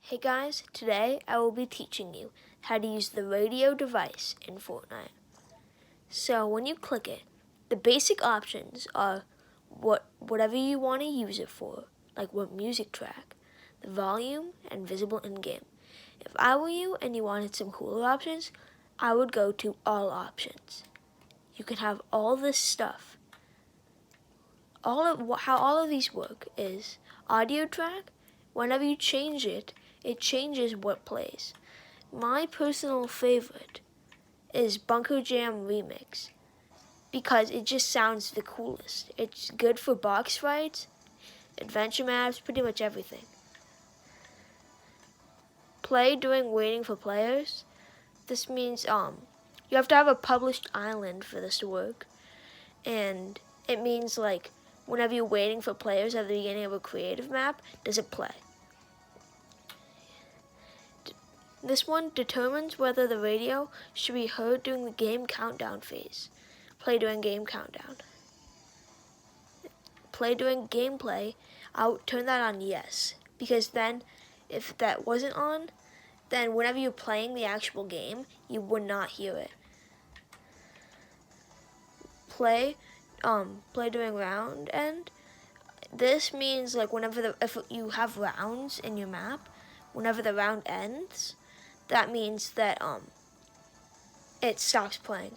Hey guys, today I will be teaching you how to use the radio device in Fortnite. So when you click it, the basic options are whatever you want to use it for, like what music track, the volume, and visible in-game. If I were you and you wanted some cooler options, I would go to all options. You can have all this stuff. How all of these work is audio track. Whenever you change it, it changes what plays. My personal favorite is Bunker Jam Remix because it just sounds the coolest. It's good for box fights, adventure maps, pretty much everything. Play during waiting for players. This means you have to have a published island for this to work, and it means like whenever you're waiting for players at the beginning of a creative map, does it play? This one determines whether the radio should be heard during the game countdown phase. Play during game countdown. Play during gameplay, I'll turn that on yes. Because then, if that wasn't on, then whenever you're playing the actual game, you would not hear it. Play during round end. This means like if you have rounds in your map, whenever the round ends, that means that it stops playing.